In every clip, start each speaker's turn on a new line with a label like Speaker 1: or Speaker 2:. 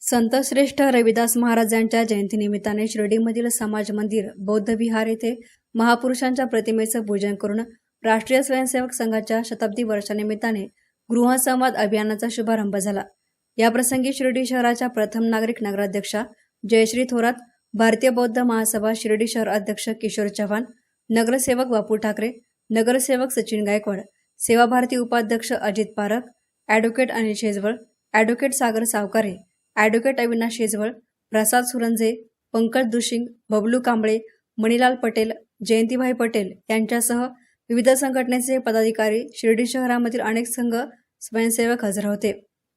Speaker 1: संतश्रेष्ठ रविदास महाराजांच्या जयंतीनिमित्ताने शिर्डीमधील समाज मंदिर बौद्ध विहार येथे महापुरुषांच्या प्रतिमेचं पूजन करून राष्ट्रीय स्वयंसेवक संघाच्या शताब्दी वर्षानिमित्ताने गृहसंवाद अभियानाचा शुभारंभ झाला। याप्रसंगी शिर्डी शहराच्या प्रथम नागरिक नगराध्यक्षा जयश्री थोरात, भारतीय बौद्ध महासभा शिर्डी शहर अध्यक्ष किशोर चव्हाण, नगरसेवक बापू ठाकरे, नगरसेवक सचिन गायकवाड, सेवा भारती उपाध्यक्ष अजित पारख, ॲडव्होकेट अनिल शेजवळ, ॲडव्होकेट सागर सावकारे, ॲडव्होकेट अविनाश शेजवळ, प्रसाद सुरंजे, पंकज दुशिंग, बबलू कांबळे, मणिलाल पटेल, जयंतीभाई पटेल यांच्यासह विविध संघटनेचे पदाधिकारी, शिर्डी शहरामधील अनेक संघ स्वयंसेवक हजर होते।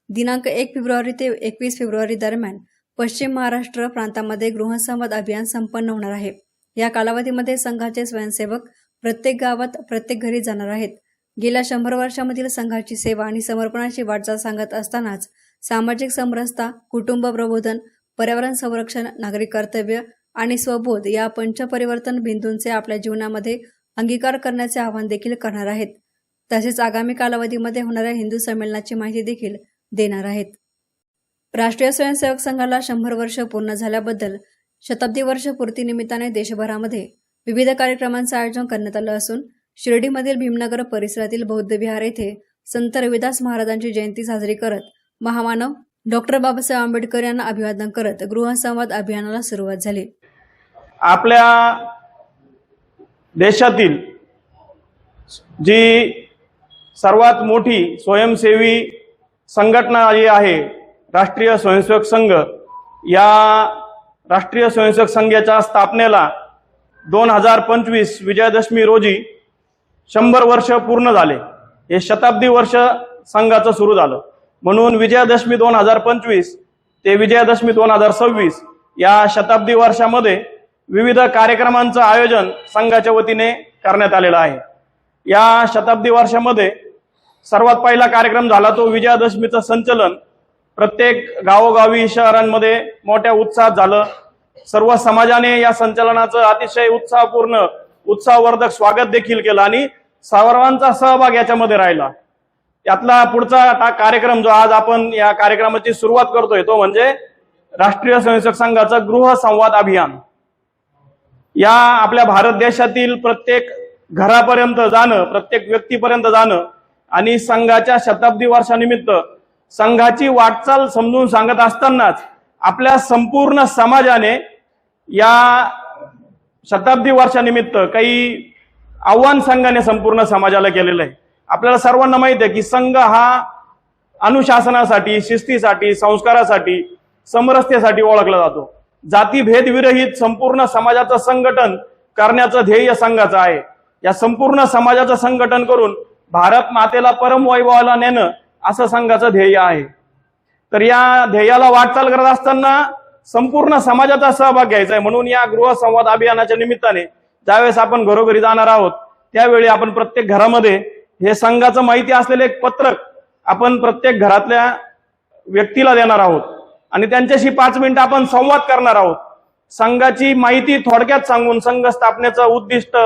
Speaker 1: दिनांक 1 फेब्रुवारी ते 21 फेब्रुवारी दरम्यान पश्चिम महाराष्ट्र प्रांतामध्ये गृहसंवाद अभियान संपन्न होणार आहे। या कालावधीमध्ये संघाचे स्वयंसेवक प्रत्येक गावात, प्रत्येक घरी जाणार आहेत। गेल्या 100 वर्षांमधील संघाची सेवा आणि समर्पणाची वाटचाल सांगत असतानाच सामाजिक समरसता, कुटुंब प्रबोधन, पर्यावरण संरक्षण, नागरिक कर्तव्य आणि स्वबोध या पंचपरिवर्तन बिंदूंचे आपल्या जीवनामध्ये अंगीकार करण्याचे आवाहन देखील करणार आहेत। तसेच आगामी कालावधीमध्ये होणाऱ्या हिंदू संमेलनाची माहिती देखील देणार आहेत। राष्ट्रीय स्वयंसेवक संघाला 100 वर्ष पूर्ण झाल्याबद्दल शताब्दी वर्ष पूर्तीनिमित्ताने देशभरामध्ये विविध कार्यक्रमांचे आयोजन करण्यात आलं असून शिर्डीमधील भीमनगर परिसरातील बौद्ध विहार येथे संत रविदास महाराजांची जयंती साजरी करत महामानव डॉक्टर बाबासाहेब आंबेडकर यांना अभिवादन करत गृहसंवाद अभियानाला सुरुवात झाली।
Speaker 2: आपल्या देशातील जी सर्वात मोठी स्वयंसेवी संघटना जी आहे राष्ट्रीय स्वयंसेवक संघ, या राष्ट्रीय स्वयंसेवक संघाच्या स्थापनेला 2025 विजयादशमी रोजी 100 वर्ष पूर्ण झाले। हे शताब्दी वर्ष संघाचं सुरू झालं, म्हणून विजयादशमी 2025 ते विजयादशमी 2026 या शताब्दी वर्षामध्ये विविध कार्यक्रमांचं आयोजन संघाच्या वतीने करण्यात आलेलं आहे। या शताब्दी वर्षामध्ये सर्वात पहिला कार्यक्रम झाला तो विजयादशमीचं संचलन प्रत्येक गावोगावी शहरांमध्ये मोठ्या उत्साहात झालं। सर्व समाजाने या संचलनाचं अतिशय उत्साहपूर्ण, उत्साहवर्धक स्वागत देखील केलं आणि सर्वांचा सहभाग याच्यामध्ये राहिला। यातला पुढचा कार्यक्रम जो आज आपण या कार्यक्रमाची सुरुवात करतोय तो म्हणजे राष्ट्रीय स्वयंसेवक संघाचं गृहसंवाद अभियान। या आपल्या भारत देशातील प्रत्येक घरापर्यंत जाणं, प्रत्येक व्यक्तीपर्यंत जाणं आणि संघाच्या शताब्दी वर्षानिमित्त संघाची वाटचाल समजून सांगत असतानाच आपल्या संपूर्ण समाजाने या शताब्दी वर्षानिमित्त काही आव्हान संघाने संपूर्ण समाजाला केलेलं आहे। आपल्याला सर्वांना माहिती आहे की संघ हा अनुशासनासाठी, शिस्तीसाठी, संस्कारासाठी, समरसतेसाठी ओळखला जातो। जातीभेद विरहित संपूर्ण समाजाचं संघटन करण्याचं ध्येय संघाचं आहे। या संपूर्ण समाजाचं संघटन करून भारत मातेला परम वैभवाला नेणं असं संघाचं ध्येय आहे। तर या ध्येयाला वाटचाल करत असताना संपूर्ण समाजाचा सहभाग घ्यायचा आहे, म्हणून या गृहसंवाद अभियानाच्या निमित्ताने ज्यावेळेस आपण घरोघरी जाणार आहोत त्यावेळी आपण प्रत्येक घरामध्ये हे संघाचं माहिती असलेले एक पत्रक आपण प्रत्येक घरातल्या व्यक्तीला देणार आहोत आणि त्यांच्याशी 5 मिनिटं आपण संवाद करणार आहोत। संघाची माहिती थोडक्यात सांगून संघ स्थापनेचं उद्दिष्ट,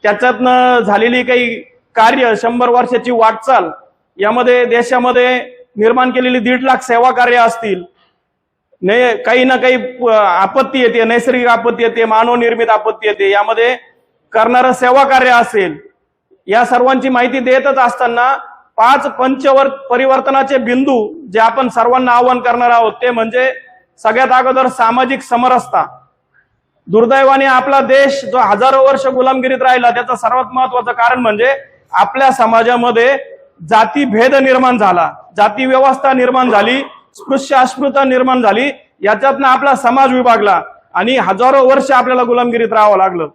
Speaker 2: त्याच्यातनं झालेली काही कार्य, 100 वर्षाची वाटचाल, यामध्ये देशामध्ये निर्माण केलेली 1.5 लाख सेवा कार्य असतील, काही ना काही आपत्ती येते, नैसर्गिक आपत्ती येते, मानवनिर्मित आपत्ती येते, यामध्ये करणारं सेवा कार्य असेल, या सर्वांची माहिती देतच असताना 5 परिवर्तनाचे बिंदू जे आपण सर्वांना आवाहन करणार आहोत ते म्हणजे सगळ्यात अगोदर सामाजिक समरसता। दुर्दैवाने आपला देश जो हजारो वर्ष गुलामगिरीत राहिला त्याचं सर्वात महत्वाचं कारण म्हणजे आपल्या समाजामध्ये जातीभेद निर्माण झाला, जाती व्यवस्था निर्माण झाली, स्पृश्य अस्पृश्यता निर्माण झाली, याच्यातनं आपला समाज विभागला आणि हजारो वर्ष आपल्याला गुलामगिरीत राहावं लागलं।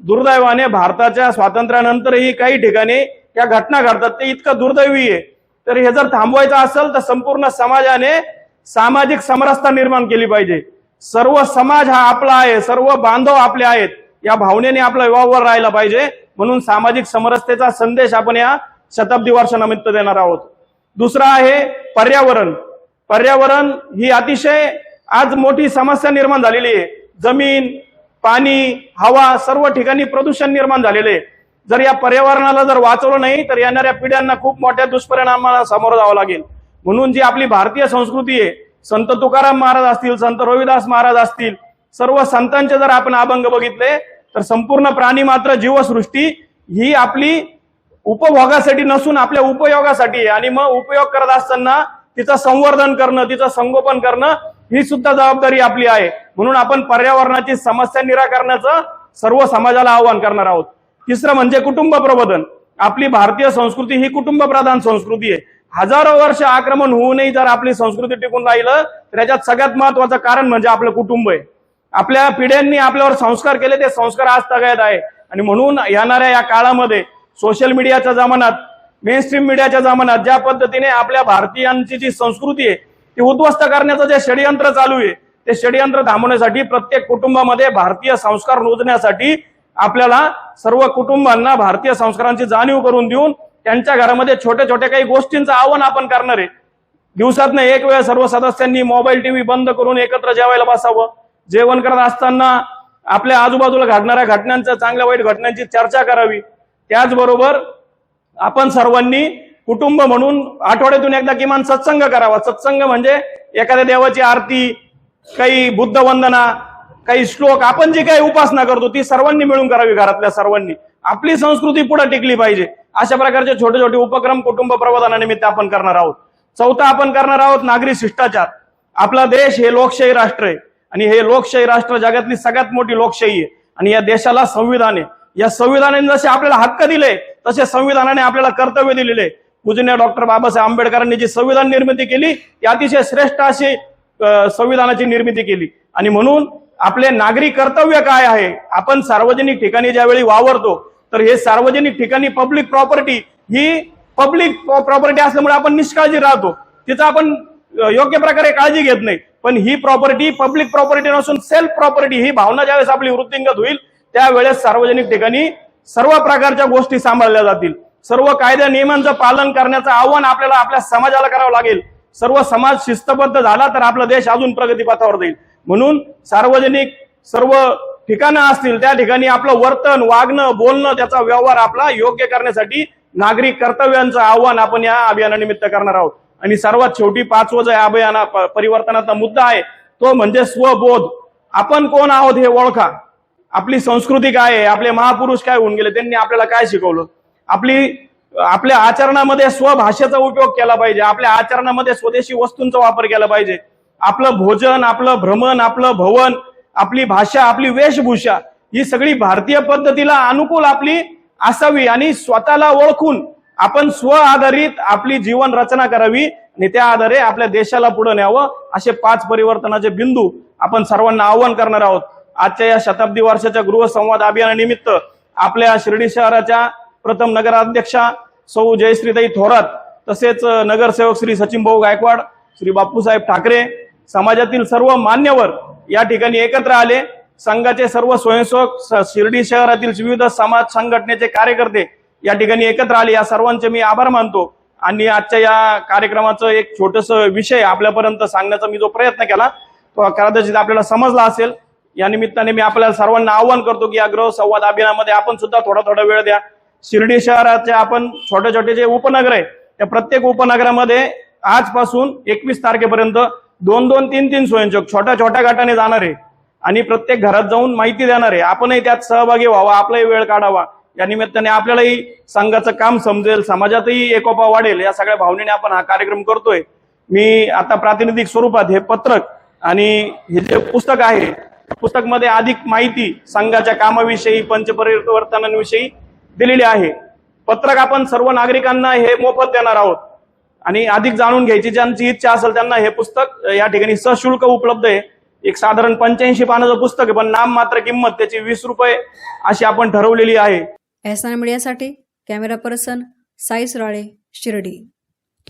Speaker 2: दुर्दैवाने भारताच्या स्वातंत्र्यानंतरही काही ठिकाणी या घटना घडतात, ते इतकं दुर्दैवी आहे। तर हे जर थांबवायचं असेल तर संपूर्ण समाजाने सामाजिक समरसता निर्माण केली पाहिजे। सर्व समाज हा आपला आहे, सर्व बांधव आपले आहेत, या भावनेने आपला व्यवहार राहिला पाहिजे, म्हणून सामाजिक समरसतेचा संदेश आपण या शताब्दी वर्षानिमित्त देणार आहोत। दुसरा आहे पर्यावरण। पर्यावरण ही अतिशय आज मोठी समस्या निर्माण झालेली आहे। जमीन, पाणी, हवा सर्व ठिकाणी प्रदूषण निर्माण झालेले आहे। जर या पर्यावरणाला जर वाचवलं नाही तर येणाऱ्या पिढ्यांना खूप मोठ्या दुष्परिणामाला सामोरं जावं लागेल। म्हणून जी आपली भारतीय संस्कृती आहे संत तुकाराम महाराज असतील, संत रविदास महाराज असतील, सर्व संतांचे जर आपण अभंग बघितले तर संपूर्ण प्राणी मात्र जीवसृष्टी ही आपली उपभोगासाठी नसून आपल्या उपयोगासाठी आहे. आणि मग उपयोग करत असताना तिचं संवर्धन करणं, तिचं संगोपन करणं ही सुद्धा जबाबदारी आपली आहे. म्हणून आपण पर्यावरणाची समस्या निराकरणाचं सर्व समाजाला आवाहन करणार आहोत. तिसरं म्हणजे कुटुंब प्रबोधन. आपली भारतीय संस्कृती ही कुटुंब प्रधान संस्कृती आहे. हजारो वर्ष आक्रमण होऊनही जर आपली संस्कृती टिकून राहिलं तर याच्यात सगळ्यात महत्वाचं कारण म्हणजे आपलं कुटुंब आहे. आपल्या पिढ्यांनी आपल्यावर संस्कार केले, ते संस्कार आज तगायत आहे. आणि म्हणून येणाऱ्या या काळामध्ये सोशल मीडियाच्या जमान्यात, मेनस्ट्रीम मीडियाच्या जमान्यात ज्या पद्धतीने आपल्या भारतीयांची जी संस्कृती आहे ती उद्ध्वस्त करण्याचं जे षडयंत्र चालू आहे, ते षडयंत्र थांबवण्यासाठी प्रत्येक कुटुंबामध्ये भारतीय संस्कार रुजण्यासाठी आपल्याला सर्व कुटुंबांना भारतीय संस्कारांची जाणीव करून देऊन त्यांच्या घरामध्ये छोट्या छोट्या काही गोष्टींचं आव्हान आपण करणार आहे. दिवसातनं एक वेळ सर्व सदस्यांनी मोबाईल टीव्ही बंद करून एकत्र जेवायला बसावं. जेवण करत असताना आपल्या आजूबाजूला घडणाऱ्या घटनांच्या, चांगल्या वाईट घटनांची चर्चा करावी. त्याचबरोबर आपण सर्वांनी कुटुंब म्हणून आठवड्यातून एकदा किमान सत्संग करावा. सत्संग म्हणजे एखाद्या देवाची आरती, काही बुद्ध वंदना, काही श्लोक, आपण जी काही उपासना करतो ती सर्वांनी मिळून करावी. घरातल्या सर्वांनी आपली संस्कृती पुढे टिकली पाहिजे. अशा प्रकारचे छोटे छोटे उपक्रम कुटुंब प्रबोधनानिमित्त आपण करणार आहोत. चौथा आपण करणार आहोत नागरी शिष्टाचार. आपला देश हे लोकशाही राष्ट्र आहे आणि हे लोकशाही राष्ट्र जगातली सगळ्यात मोठी लोकशाही आहे. आणि या देशाला संविधान आहे. या संविधानाने जसे आपल्याला हक्क दिले तसे संविधानाने आपल्याला कर्तव्य दिलेले. पूजनीय डॉक्टर बाबासाहेब आंबेडकरांनी जी संविधान निर्मिती केली ती अतिशय श्रेष्ठ अशी संविधानाची निर्मिती केली. आणि म्हणून आपले नागरी कर्तव्य काय आहे, आपण सार्वजनिक ठिकाणी ज्यावेळी वावरतो तर हे सार्वजनिक ठिकाणी पब्लिक प्रॉपर्टी ही पब्लिक प्रॉपर्टी असल्यामुळे आपण निष्काळजी राहतो, तिचं आपण योग्य प्रकारे काळजी घेत नाही. पण ही प्रॉपर्टी पब्लिक प्रॉपर्टी नसून सेल्फ प्रॉपर्टी ही भावना ज्यावेळेस आपली वृत्तिंगत होईल त्यावेळेस सार्वजनिक ठिकाणी सर्व प्रकारच्या गोष्टी सांभाळल्या जातील. सर्व कायदा नियमांचं पालन करण्याचं आव्हान आपल्याला आपल्या समाजाला करावं लागेल. सर्व समाज शिस्तबद्ध झाला तर आपला देश अजून प्रगतीपथावर जाईल. म्हणून सार्वजनिक सर्व ठिकाणं असतील त्या ठिकाणी आपलं वर्तन, वागणं, बोलणं, त्याचा व्यवहार आपला योग्य करण्यासाठी नागरी कर्तव्यांचं आव्हान आपण या अभियानानिमित्त करणार आहोत. आणि सर्वात शेवटी पाचवं जे अभियाना परिवर्तनाचा मुद्दा आहे तो म्हणजे स्वबोध. आपण कोण आहोत हे ओळखा. आपली संस्कृती काय आहे, आपले महापुरुष काय होऊन गेले, त्यांनी आपल्याला काय शिकवलं. आपल्या आचरणामध्ये स्वभाषेचा उपयोग केला पाहिजे. आपल्या आचरणामध्ये स्वदेशी वस्तूंचा वापर केला पाहिजे. आपलं भोजन, आपलं भ्रमण, आपलं भवन, आपली भाषा, आपली वेशभूषा ही सगळी भारतीय पद्धतीला अनुकूल आपली असावी. आणि स्वतःला ओळखून आपण स्व आधारित आपली जीवन रचना करावी आणि त्या आधारे आपल्या देशाला पुढे न्यावं. असे 5 परिवर्तनाचे बिंदू आपण सर्वांना आवाहन करणार आहोत. आजच्या या शताब्दी वर्षाच्या गृहसंवाद अभियानानिमित्त आपल्या शिर्डी शहराच्या प्रथम नगराध्यक्षा सौ जयश्रीताई थोरात, तसेच नगरसेवक श्री सचिन भाऊ गायकवाड, श्री बापूसाहेब ठाकरे, समाजातील सर्व मान्यवर या ठिकाणी एकत्र आले. संघाचे सर्व स्वयंसेवक, शिर्डी शहरातील विविध समाज संघटनेचे कार्यकर्ते या ठिकाणी एकत्र आले. या सर्वांचे मी आभार मानतो. आणि आजच्या या कार्यक्रमाचं एक छोटस विषय आपल्यापर्यंत सांगण्याचा मी जो प्रयत्न केला तो कदाचित आपल्याला समजला असेल. या निमित्ताने मी आपल्याला सर्वांना आवाहन करतो की या गृहसंवाद अभियानामध्ये आपण सुद्धा थोडा वेळ द्या. शिर्डी शहराचे आपण छोटे छोटे जे उपनगर आहे त्या प्रत्येक उपनगरामध्ये आजपासून 21 तारखेपर्यंत 2-2, 3-3 स्वयंसेवक छोट्या छोट्या गटाने जाणार आहे आणि प्रत्येक घरात जाऊन माहिती देणार आहे. आपणही त्यात सहभागी व्हावा, आपलाही वेळ काढावा. या निमित्ताने आपल्यालाही संघाचं काम समजेल, समाजातही एकोपा वाढेल, या सगळ्या भावनेने आपण हा कार्यक्रम करतोय. मी आता प्रातिनिधिक स्वरूपात हे पत्रक आणि हे जे पुस्तक आहे पुस्तक मध्ये अधिक माहिती संघाच्या कामाविषयी, पंचपरिवर्तनांविषयी दिलेली आहे. पत्रक आपण सर्व नागरिकांना हे मोफत देणार आहोत आणि अधिक जाणून घ्यायची ज्यांची इच्छा असेल त्यांना हे पुस्तक या ठिकाणी सशुल्क उपलब्ध आहे. एक साधारण 85 पानाचं पुस्तक आहे, पण नाम मात्र किंमत त्याची 20 रुपये अशी आपण ठरवलेली आहे.
Speaker 1: एसआर मीडियासाठी कॅमेरा पर्सन साई सुराळे, शिर्डी.